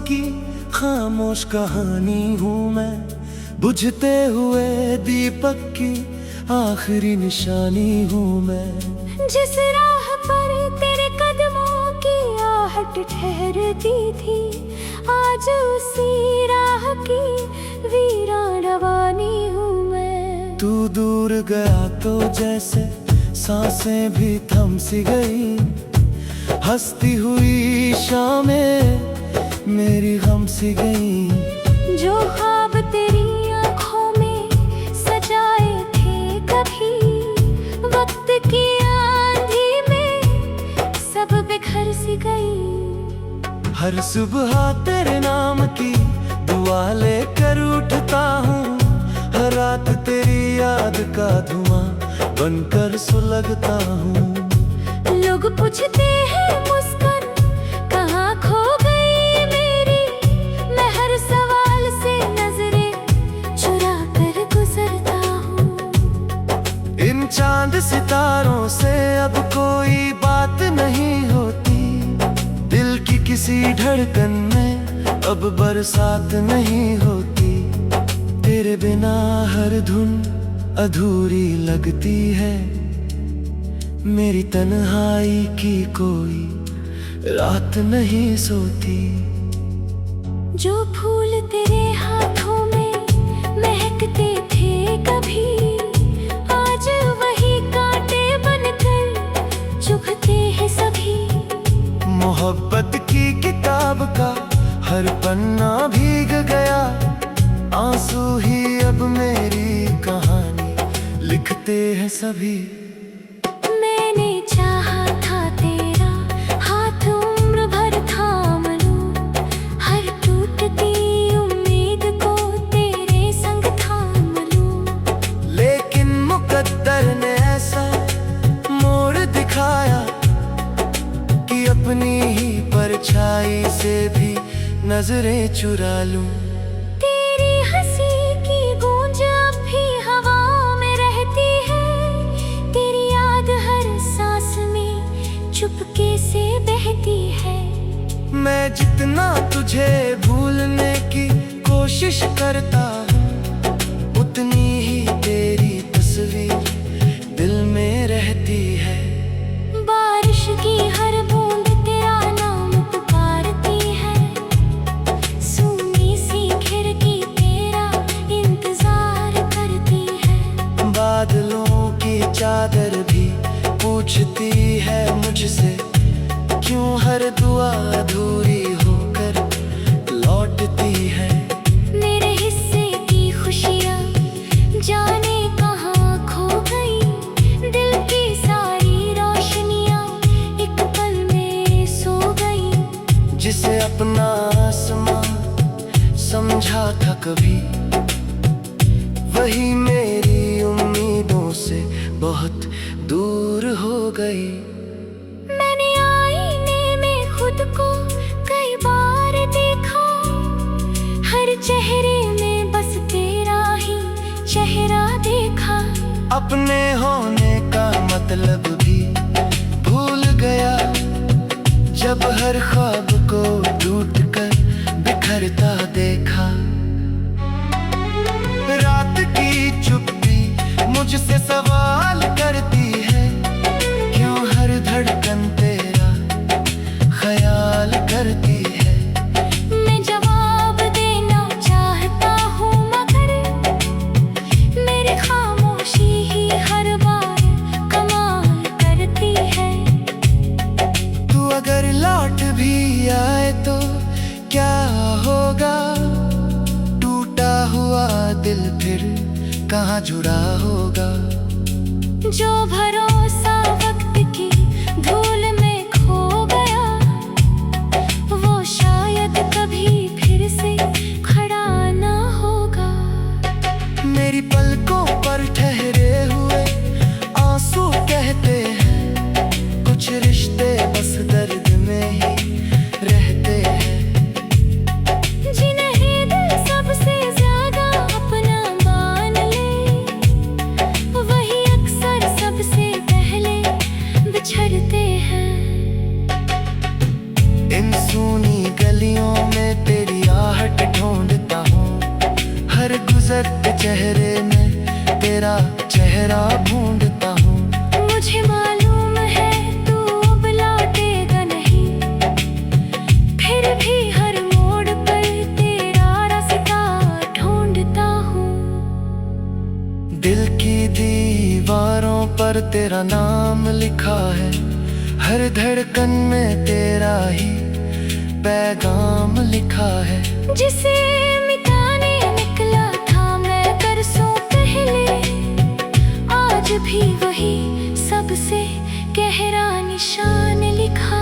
की खामोश कहानी हूँ मैं, बुझते हुए दीपक की आखिरी निशानी हूँ मैं। जिस राह पर तेरे कदमों की आहट ठहरती थी, आज उसी राह की वीरान रवानी हूँ मैं। तू दूर गया तो जैसे सांसें भी थम सी गई, हंसती हुई शामें मेरी गम सी गई। जो ख्वाब तेरी आँखों में सजाए थे कभी, वक्त की आंधी में सब बिखर सी गई। हर सुबह तेरे नाम की दुआ लेकर उठता हूँ, हर रात तेरी याद का धुआं बनकर सुलगता हूँ। लोग पूछते हैं मुस्कान कहाँ खो गई मेरी, मैं हर सवाल से नजरें चुरा कर गुजरता हूँ। इन चांद सितारों से अब कोई बात नहीं होती, दिल की किसी धड़कन में अब बरसात नहीं होती। तेरे बिना हर धुन अधूरी लगती है, मेरी तन्हाई की कोई रात नहीं सोती। जो फूल तेरे हाथों में महकते थे कभी, आज वही कांटे बनकर चुभते हैं सभी। मोहब्बत की किताब का हर पन्ना भीग गया, आंसू ही अब मेरी कहानी लिखते हैं सभी। मैंने चाहा था तेरा हाथ उम्र भर थाम लूं, हर टूटती उम्मीद को तेरे संग थाम लूं। लेकिन मुकद्दर ने ऐसा मोड़ दिखाया कि अपनी ही परछाई से भी नजरें चुरा लूं। तेरी हंसी की गूंज अब भी हवा में रहती है, तेरी याद हर सांस में चुपके से बहती है। मैं जितना तुझे भूलने की कोशिश करता हूँ, उतनी ही तेरी तस्वीर दिल में रहती है। बारिश की हर बूंद तेरा नाम पुकारती है, सूनी सी खिड़की तेरा इंतजार करती है। बादलों की चादर भी पूछती है मुझसे, क्यों हर दुआ अधूरी होकर लौटती है। मेरे हिस्से की खुशियाँ जाने कहाँ खो गई, दिल की सारी रोशनियाँ एक पल में सो गई। जिसे अपना आसमां समझा था कभी, वही मेरी उम्मीदों से बहुत दूर हो गई। मैंने आईने में खुद को कई बार देखा, हर चेहरे में बस तेरा ही चेहरा देखा। अपने होने का मतलब भी भूल गया, जब हर ख्वाब को टूटकर बिखरता देखा। रात की चुप्पी मुझसे सवाल करती है, क्यों हर धड़कन तेरा ख्याल करती है। मैं जवाब देना चाहता हूँ मगर मेरी खामोशी ही हर बार कमाल करती है। तू अगर लौट भी आए तो क्या होगा, टूटा हुआ दिल फिर कहाँ जुड़ा होगा। जो भरोसा वक्त की धूल में खो गया, वो शायद कभी फिर से खड़ा ना होगा। मेरी पलकों पर ठहरे हुए आंसू कहते हैं, कुछ रिश्ते बस दर्द में ही रहते हैं। जिन्हें दिल सबसे ज्यादा अपना मान ले, वही अक्सर सबसे पहले बिछड़ते हैं। इन सूनी गलियों में सूरत के चेहरे में तेरा चेहरा ढूंढता हूँ। मुझे मालूम है तू अब लौटेगा नहीं, फिर भी हर मोड़ पर तेरा रास्ता ढूंढता हूँ। दिल की दीवारों पर तेरा नाम लिखा है, हर धड़कन में तेरा ही पैगाम लिखा है। जिसे मिटाने निकला था मैं बरसों पहले, आज भी वही सबसे गहरा निशान लिखा।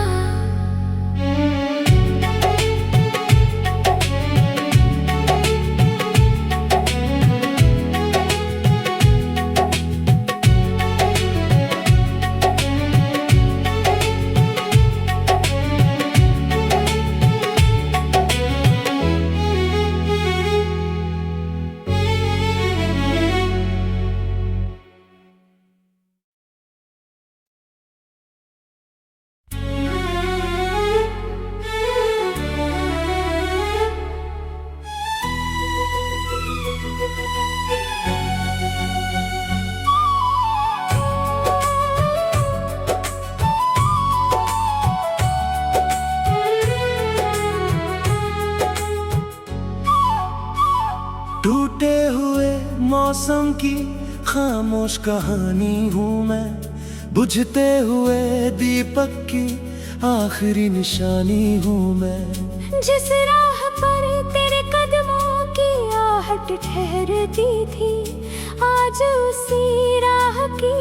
टूटे हुए मौसम की खामोश कहानी हूँ मैं, बुझते हुए दीपक की आखिरी निशानी हूँ मैं। जिस राह पर तेरे कदमों की आहट ठहरती थी, आज उसी राह की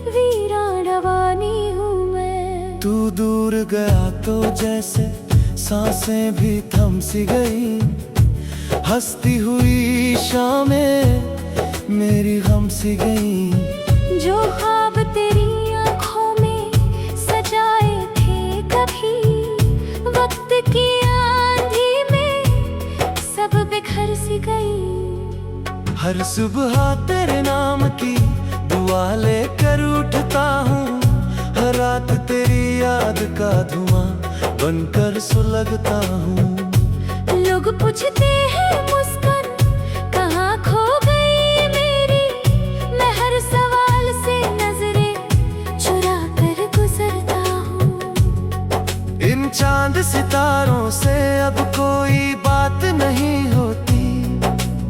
वीरान रवानी हूँ मैं। तू दूर गया तो जैसे सांसें भी थम सी गई, हंसती हुई शामें मेरी गम सी गई। जो ख्वाब तेरी आंखों में सजाए थे कभी, वक्त की आंधी में सब बिखर सी गई। हर सुबह तेरे नाम की दुआ लेकर उठता हूँ, हर रात तेरी याद का धुआं बनकर सुलगता हूँ। लोग पूछते हैं मुस्कान कहाँ खो गई मेरी, मैं हर सवाल से नजरें चुरा कर गुजरता हूँ। इन चांद सितारों से अब कोई बात नहीं होती,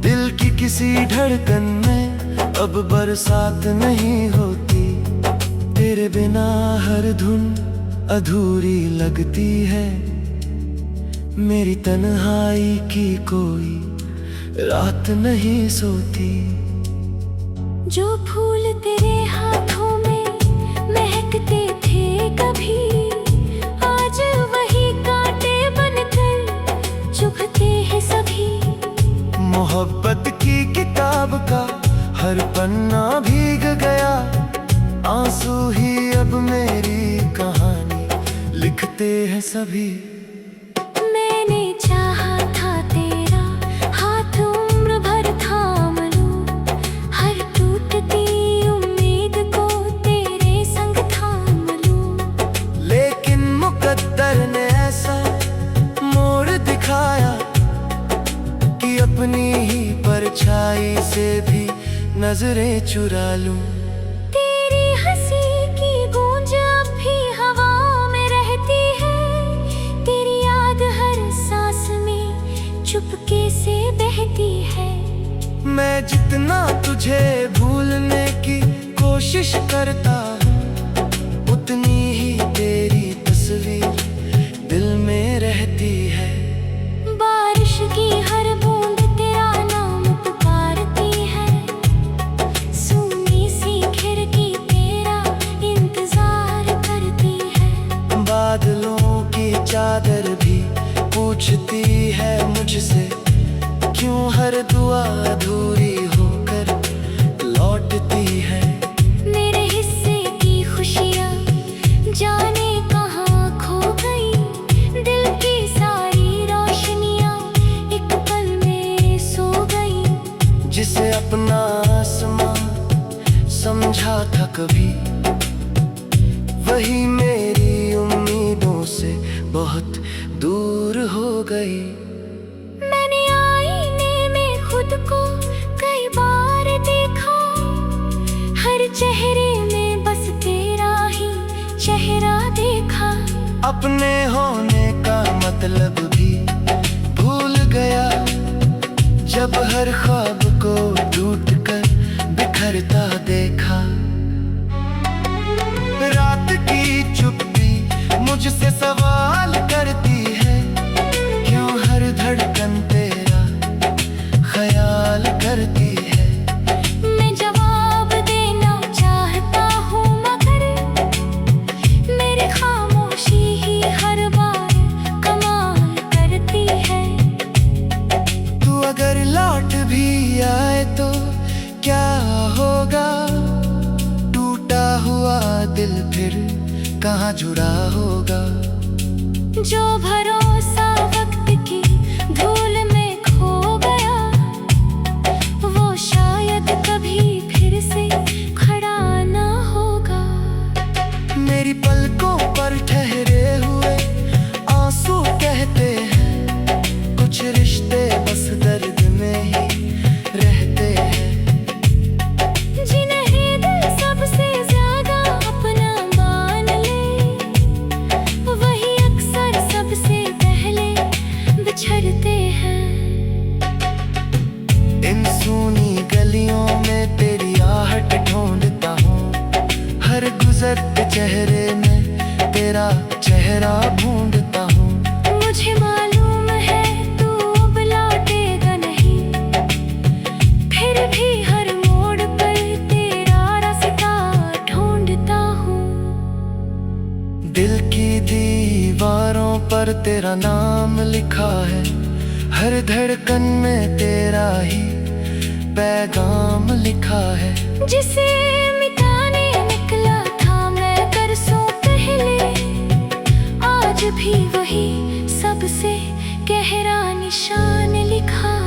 दिल की किसी धड़कन में अब बरसात नहीं होती। तेरे बिना हर धुन अधूरी लगती है, मेरी तन्हाई की कोई रात नहीं सोती। जो फूल तेरे हाथों में महकते थे कभी, आज वही कांटे बनकर चुभते हैं सभी। मोहब्बत की किताब का हर पन्ना भीग गया, आंसू ही अब मेरी कहानी लिखते हैं सभी। मैंने चाहा था तेरा हाथ उम्र भर थाम लूं, हर टूटती उम्मीद को तेरे संग थाम लूं। लेकिन मुकद्दर ने ऐसा मोड़ दिखाया कि अपनी ही परछाई से भी नजरें चुरा लूं। तेरी हंसी की गूंज अब भी हवा में रहती है, तेरी याद हर सांस में चुपके से बहती है। मैं जितना तुझे भूलने की कोशिश करता हूँ, उतनी ही तेरी तस्वीर दिल में रहती है। बारिश की हर बूंद तेरा नाम पुकारती है, सुनी सी खिड़की तेरा इंतजार करती है। बादलों की चादर भी पूछती है मुझसे, क्यों हर दुआ अधूरी होकर लौटती है। मेरे हिस्से की खुशियाँ जाने कहाँ खो गई, दिल की सारी रोशनियाँ एक पल में सो गई। जिसे अपना आसमां समझा था कभी, वही मेरी उम्मीदों से बहुत दूर हो गई। मैंने आईने में खुद को कई अपने होने का मतलब भी भूल गया, जब हर ख्वाब को टूट कर बिखरता देखा। रात की चुप्पी मुझसे सवाल करती है, क्यों हर धड़कन तेरा ख्याल करती है। मैं जवाब देना चाहता हूँ मगर मेरी खामोशी ही हर बार कमाल करती है। तू अगर लौट भी आए तो क्या होगा, टूटा हुआ दिल फिर कहाँ जुड़ा होगा। जो भरोसा वक्त की धूल में खो गया, वो शायद कभी फिर से खड़ा ना होगा। मेरी पलकों पर ठहरे हुए आंसू कहते हैं, कुछ रिश्ते बस दर्द में ही रहते हैं। जिन्हें दिल सबसे ज्यादा अपना मान ले, वही अक्सर सबसे पहले बिछड़ते हैं। इन सूनी गलियों में तेरी आहट ढूंढता हूँ, हर गुजरते चेहरे में तेरा चेहरा ढूंढता हूँ। मुझे मालूम है तू अब लौटेगा नहीं, फिर भी हर मोड़ पर तेरा रास्ता ढूंढता हूँ। दिल की दीवारों पर तेरा नाम लिखा है, हर धड़कन में तेरा ही पैगाम लिखा है। जिसे मिटाने निकला था मैं बरसों पहले, आज भी वही सबसे गहरा निशान लिखा।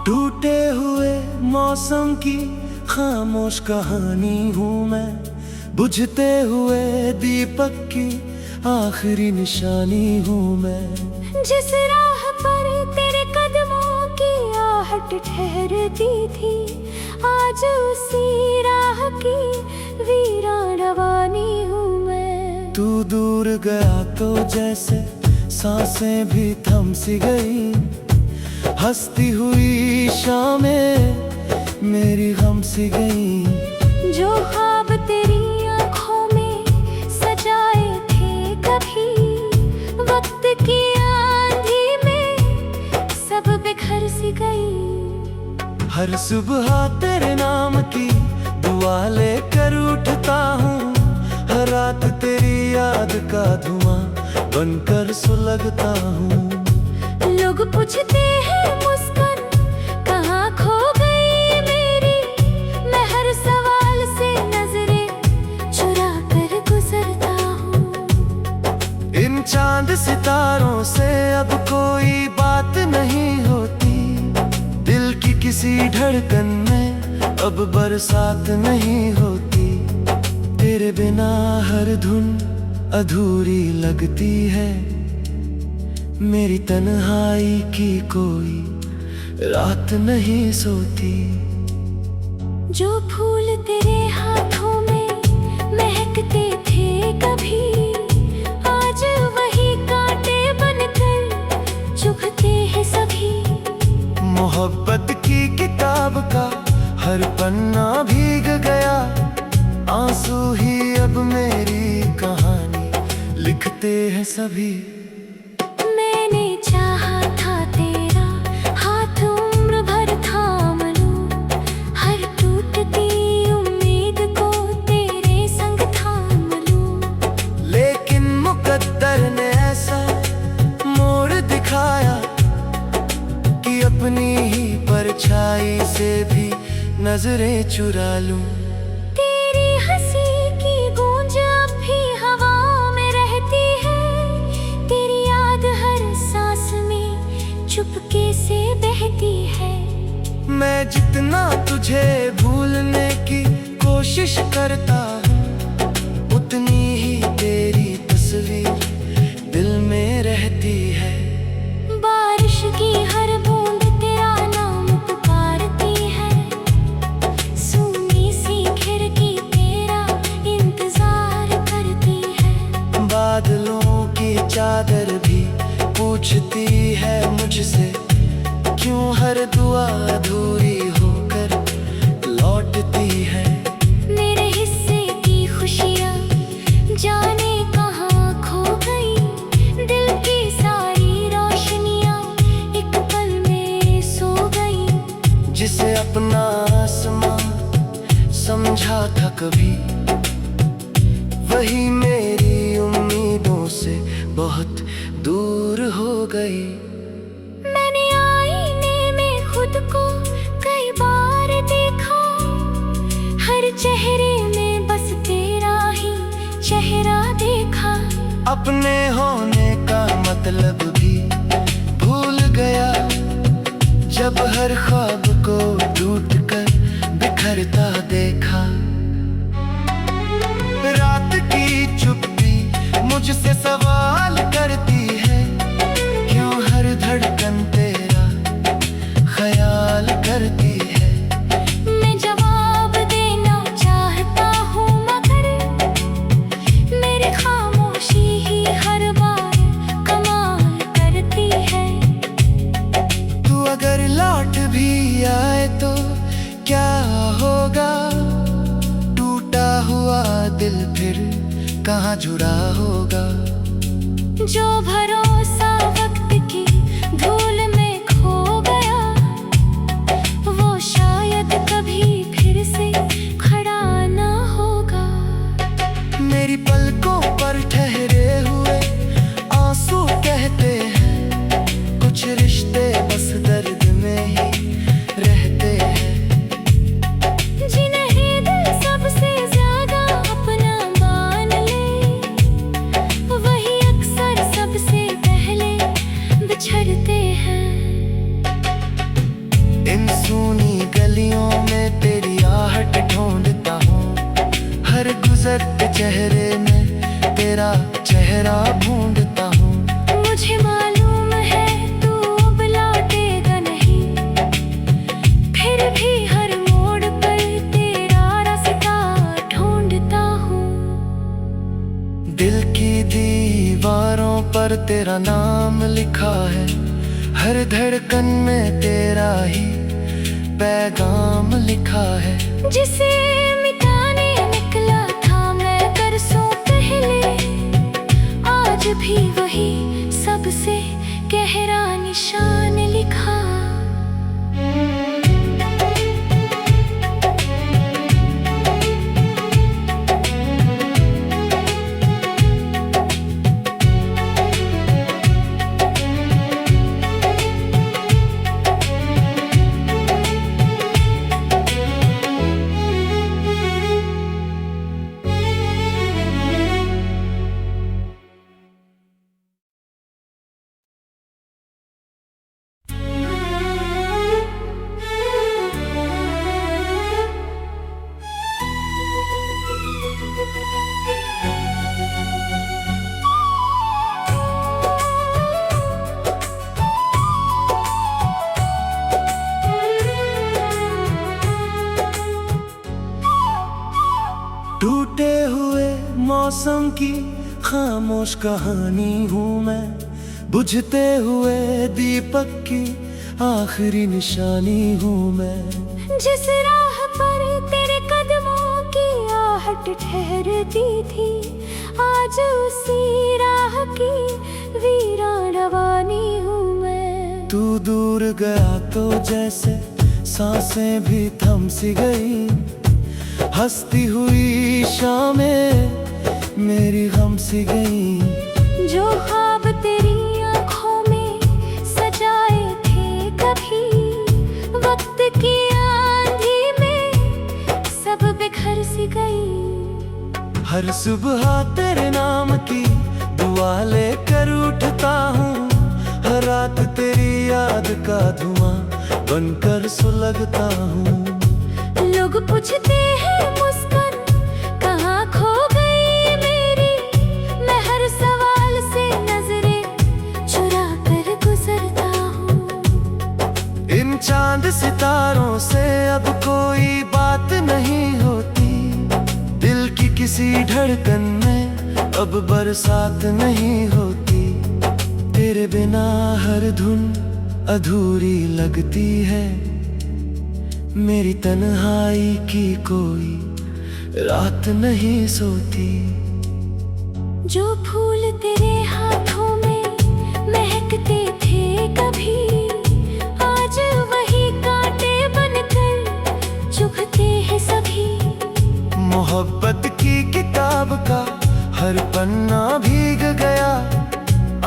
टूटे हुए मौसम की खामोश कहानी हूँ मैं, बुझते हुए दीपक की आखिरी निशानी हूँ मैं। जिस राह पर तेरे कदमों की आहट ठहरती थी, आज उसी राह की वीरान रवानी हूँ मैं। तू दूर गया तो जैसे सांसें भी थम सी गई, हंसती हुई शामें मेरी गम सी गई। जो ख्वाब तेरी आँखों में सजाए थे कभी, वक्त की आंधी में सब बिखर सी गई। हर सुबह तेरे नाम की दुआ लेकर उठता हूँ, हर रात तेरी याद का धुआं बनकर सुलगता हूँ। लोग पूछते हैं मुस्कान कहाँ खो गई मेरी, मैं हर सवाल से नजरें चुरा कर गुजरता हूँ। इन चांद सितारों से अब कोई बात नहीं होती, दिल की किसी धड़कन में अब बरसात नहीं होती। तेरे बिना हर धुन अधूरी लगती है, मेरी तन्हाई की कोई रात नहीं सोती। जो फूल तेरे हाथों में महकते थे कभी, आज वही कांटे बनकर चुभते हैं सभी। मोहब्बत की किताब का हर पन्ना भीग गया, आंसू ही अब मेरी कहानी लिखते हैं सभी। मैंने चाहा था तेरा हाथ उम्र भर थाम लूं, हर टूटती उम्मीद परछाई से भी नजरें चुरा लूं। तेरी हंसी की गूंज अब भी हवाओं में रहती है, तेरी याद हर सांस में चुपके से बहती है। मैं जितना तुझे भूलने की कोशिश करता हूँ, उतनी ही तेरी तस्वीर दिल में रहती है। बारिश की हर बूंद तेरा नाम पुकारती है, सूनी सी खिड़की तेरा इंतजार करती है। बादलों की चादर भी पूछती है मुझसे, क्यों हर दुआ अधूरी होकर लौटती है। मेरे हिस्से की खुशियाँ जाने कहाँ खो गई, दिल की सारी रोशनियाँ एक पल में सो गई। जिसे अपना आसमां समझा था कभी, वही मेरी उम्मीदों से बहुत दूर हो गई। मैंने आईने में खुद को कई बार देखा, हर चेहरे में बस तेरा ही चेहरा देखा। अपने होने का मतलब भी भूल गया, जब हर ख्वाब को टूटकर बिखरता देखा। रात की चुप्पी मुझसे सवाल करती है, क्यों हर धड़कन तेरा ख्याल करती है। मैं जवाब देना चाहता हूँ मगर मेरी खामोशी ही हर बार कमाल करती है। तू अगर लौट भी आए तो क्या होगा, टूटा हुआ दिल फिर कहाँ जुड़ा होगा। जो भरोसा वक्त की धूल में खो गया, वो शायद कभी फिर से खड़ा ना होगा। मेरी पलकों पर ठहरे हुए आंसू कहते हैं, कुछ रिश्ते बस दर्द में ही रहते हैं। जिन्हें दिल सबसे ज्यादा अपना मान ले, वही अक्सर सबसे पहले बिछड़ते हैं। इन सूनी गलियों में तेरी आहट ढूंढता हूँ, हर गुजरते चेहरे में तेरा चेहरा ढूंढता हूँ। मुझे मालूम है तू अब लौटेगा नहीं, फिर भी हर मोड़ पर तेरा रास्ता ढूंढता हूँ। दिल की दीवारों पर तेरा नाम लिखा है, हर धड़कन में तेरा ही पैगाम लिखा है। जिसे मिटाने निकला था मैं बरसों पहले, आज भी वही सबसे गहरा निशान लिखा। टूटे हुए मौसम की खामोश कहानी हूँ मैं, बुझते हुए दीपक की आखिरी निशानी हूँ मैं। जिस राह पर तेरे कदमों की आहट ठहरती थी, आज उसी राह की वीरान रवानी हूँ मैं। तू दूर गया तो जैसे सांसें भी थम सी गई, हंसती हुई शामें मेरी गम सी गई। जो ख्वाब तेरी आंखों में सजाए थे कभी, वक्त सुबह तेरे नाम की दुआ लेकर उठता हूँ, हर रात तेरी याद का धुआं बनकर सुलगता हूँ। लोग पूछते हैं मुस्कान कहाँ खो गई मेरी, मैं हर सवाल से नजरें चुरा कर गुजरता हूँ। इन चांद सितारों से अब कोई बात नहीं होती, दिल की किसी धड़कन में अब बरसात नहीं होती। तेरे बिना हर धुन अधूरी लगती है, मेरी तन्हाई की कोई रात नहीं सोती। जो फूल तेरे हाथों में महकते थे कभी, आज वही कांटे बनकर चुभते हैं सभी। मोहब्बत की किताब का हर पन्ना भीग गया,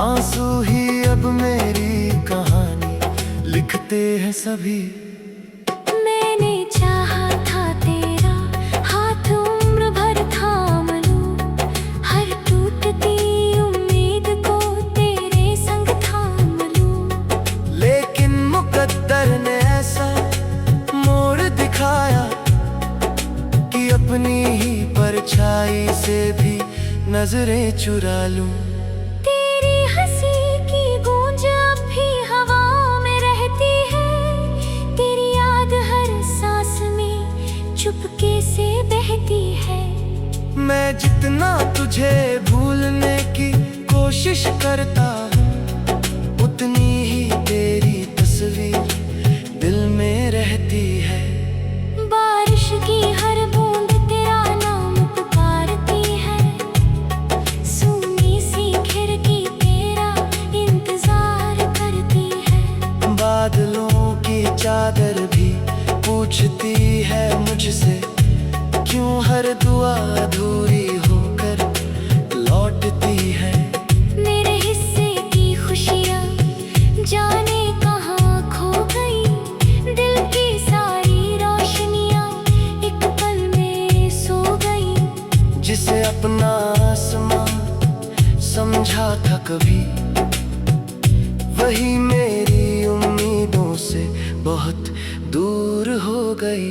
आंसू ही अब मेरी कहानी लिखते हैं सभी। मैंने चाहा था तेरा हाथ उम्र भर थाम लूं, हर टूटती उम्मीद को तेरे संग थाम लूं। लेकिन मुकद्दर ने ऐसा मोड़ दिखाया कि अपनी ही परछाई से भी नजरें चुरा लूं। तेरी हंसी की गूंज अब भी हवाओं में रहती है, तेरी याद हर सांस में चुपके से बहती है। मैं जितना तुझे भूलने की कोशिश करता हूँ, उतनी ही तेरी तस्वीर दिल में रहती है। बारिश की हर बूंद तेरा नाम पुकारती है, सूनी सी खिड़की तेरा इंतजार करती है। बादलों की चादर भी पूछती है मुझसे, क्यों हर दुआ अधूरी होकर लौटती है। मेरे हिस्से की खुशियाँ जाने कहाँ खो गई, दिल की सारी रोशनियाँ एक पल में सो गई। जिसे अपना आसमां समझा था कभी, वही मेरी उम्मीदों से बहुत दूर हो गई।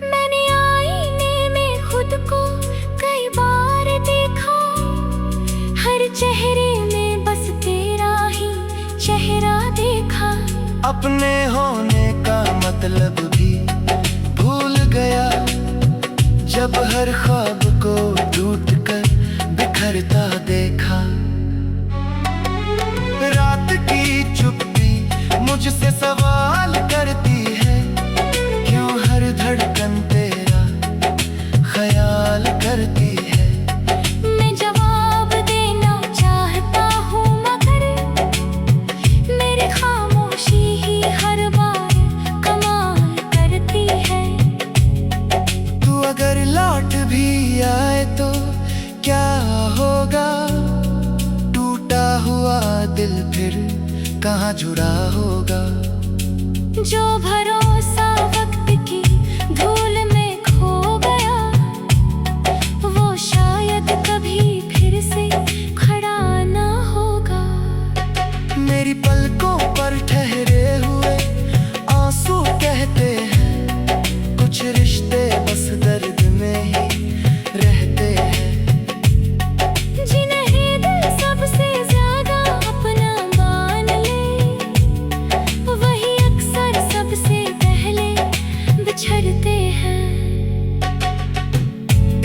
मैंने आईने में खुद को कई बार देखा, हर चेहरे में बस तेरा ही चेहरा देखा। अपने होने का मतलब भी भूल गया, जब हर ख्वाब को टूट कर बिखरता देखा। रात की चुप्पी मुझसे सवाल करती है, क्यों हर धड़कन तेरा ख्याल करती है। मैं जवाब देना चाहता हूँ मगर मेरी खामोशी ही हर बार कमाल करती है। तू अगर लौट भी आए तो क्या होगा, टूटा हुआ दिल फिर कहाँ जुड़ा होगा। जो भरोसा वक्त की धूल में खो गया, वो शायद कभी फिर से खड़ा ना होगा। मेरी पलकों पर ठहरे हुए आंसू कहते हैं, कुछ रिश्ते बस दर्द में ही रहते हैं। जिन्हें दिल सबसे ज्यादा अपना मान ले, वही अक्सर सबसे पहले बिछड़ते हैं।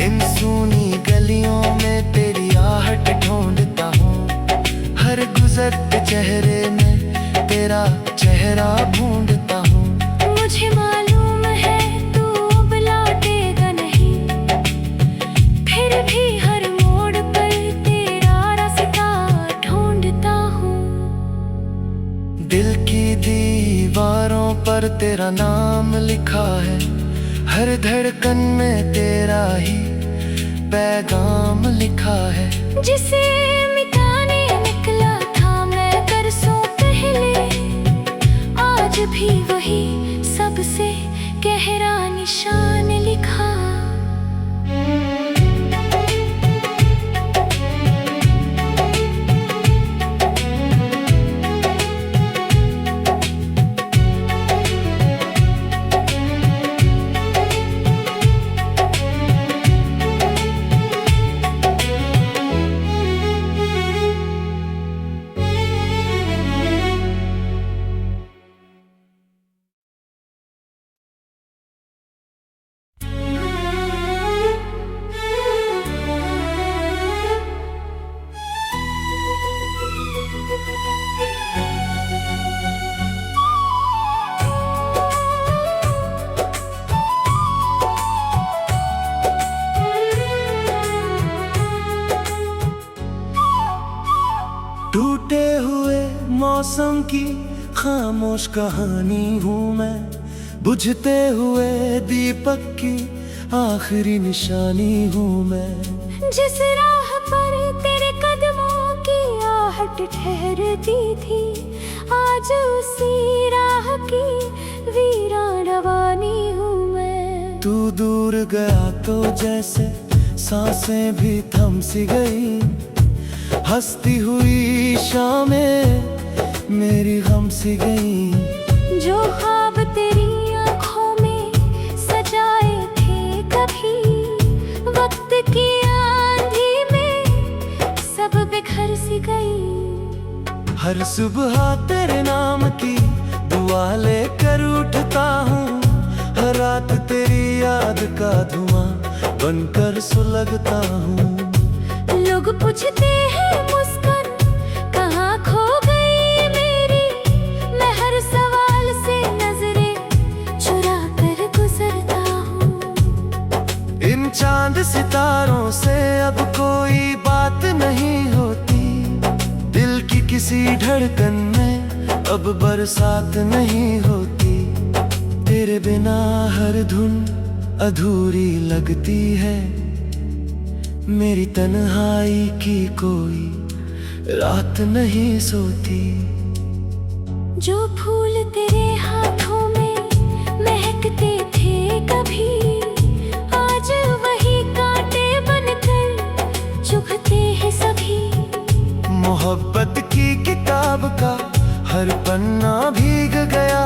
इन सूनी गलियों में तेरी आहट ढूंढता हूँ, हर गुजरते चेहरे में तेरा चेहरा ढूंढता हूँ। मुझे मालूम है तू अब लौटेगा नहीं, फिर भी हर मोड़ पर तेरा रास्ता ढूंढता हूँ। दिल की दीवारों पर तेरा नाम लिखा है, हर धड़कन में तेरा ही पैगाम लिखा है। जिसे मिटाने निकला था मैं बरसों पहले, आज भी वही सबसे गहरा निशान लिखा। मौसम की खामोश कहानी हूँ मैं, बुझते हुए दीपक की आखिरी निशानी हूँ मैं। जिस राह पर तेरे कदमों की आहट ठहरती थी, आज उसी राह की वीरान रवानी हूँ मैं। तू दूर गया तो जैसे सांसें भी थम सी गई, हंसती हुई शामें मेरी गम सी गई। जो ख्वाब तेरी आंखों में सजाए थे कभी, वक्त की आंधी में सब बिखर सी गई। हर सुबह तेरे नाम की दुआ लेकर उठता हूँ, हर रात तेरी याद का धुआं बनकर सुलगता हूँ। लोग पूछते हैं मुस्कान कहाँ खो गई मेरी, मैं हर सवाल से नजरें चुरा कर गुजरता हूँ। इन चांद सितारों से अब कोई बात नहीं होती, दिल की किसी धड़कन में अब बरसात नहीं होती। तेरे बिना हर धुन अधूरी लगती है, मेरी तन्हाई की कोई रात नहीं सोती। जो फूल तेरे हाथों में महकते थे कभी, आज वही कांटे बनकर चुभते हैं सभी। मोहब्बत की किताब का हर पन्ना भीग गया,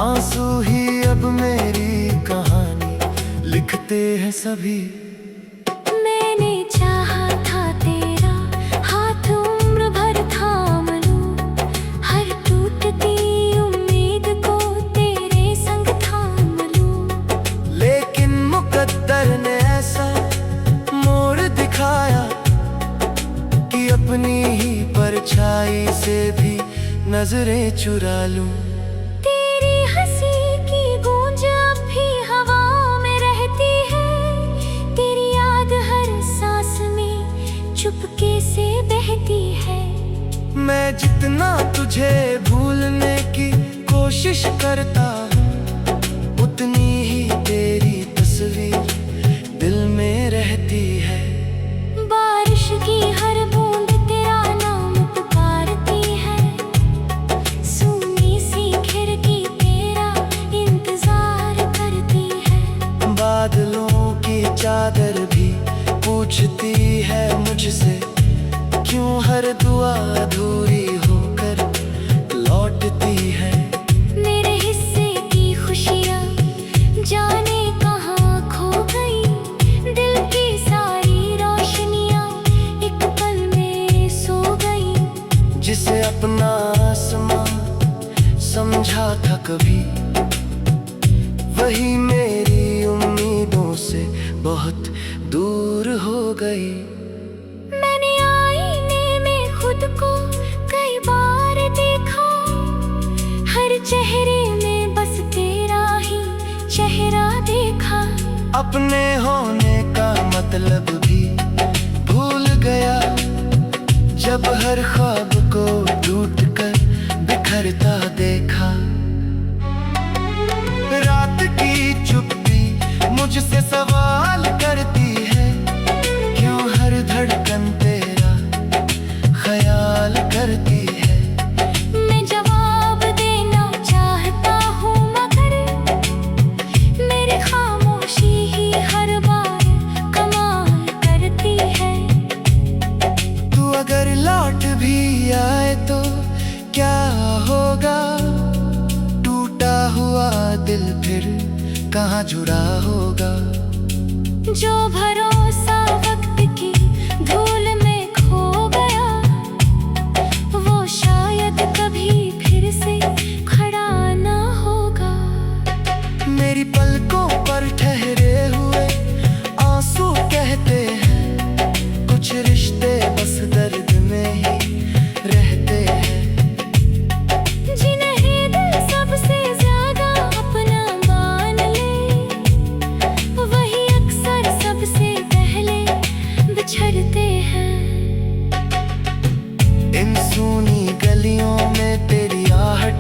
आंसू ही अब मेरी कहानी लिखते हैं सभी। मैंने चाहा था तेरा हाथ उम्र भर थाम लूं, हर टूटती उम्मीद को तेरे संग थाम लूं। लेकिन मुकद्दर ने ऐसा मोड़ दिखाया कि अपनी ही परछाई से भी नजरें चुरा लूं। तेरी हंसी की गूंज अब भी हवा में रहती है, तेरी याद हर सांस में चुपके से बहती है। मैं जितना तुझे भूलने की कोशिश करता हूँ, उतनी ही तेरी तस्वीर दिल में रहती है। बारिश की हर बूंद तेरा नाम पुकारती है, सूनी सी खिड़की तेरा इंतजार करती है। बादलों की चादर भी पूछती है मुझसे, क्यों हर दुआ अधूरी होकर लौटती है। मेरे हिस्से की खुशियाँ जाने कहाँ खो गई, दिल की सारी रोशनियाँ एक पल में सो गई। जिसे अपना आसमां समझा था कभी, वही मेरी उम्मीदों से बहुत दूर हो गई। मैंने आईने में खुद को कई बार देखा, हर चेहरे में बस तेरा ही चेहरा देखा। अपने होने का मतलब भी भूल गया, जब हर ख्वाब को टूट कर बिखरता देखा। रात की चुप्पी मुझसे सवाल करती है, क्यों हर धड़कन तेरा ख्याल करती है। मैं जवाब देना चाहता हूँ मगर मेरी खामोशी ही हर बार कमाल करती है। तू अगर लौट भी आए तो क्या होगा, टूटा हुआ दिल फिर कहाँ जुड़ा होगा। जो भरोसा वक्त की धूल में खो गया, वो शायद कभी फिर से खड़ा ना होगा। मेरी पलकों पर ठहरे हुए आंसू कहते हैं, कुछ रिश्ते बस दर्द में ही रहते हैं। जिन्हें दिल सबसे ज्यादा अपना मान ले, वही अक्सर सबसे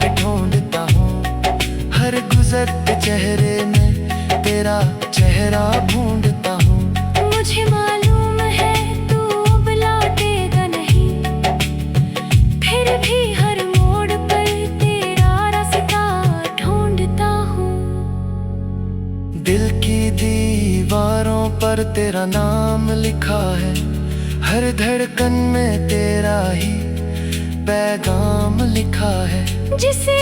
के ढूंढता हूँ, हर गुजरते चेहरे में तेरा चेहरा ढूंढता हूँ। मुझे मालूम है तू अब लौटेगा नहीं, फिर भी हर मोड़ पर तेरा रास्ता ढूंढता हूँ। दिल की दीवारों पर तेरा नाम लिखा है, हर धड़कन में तेरा ही पैगाम लिखा है। जिसे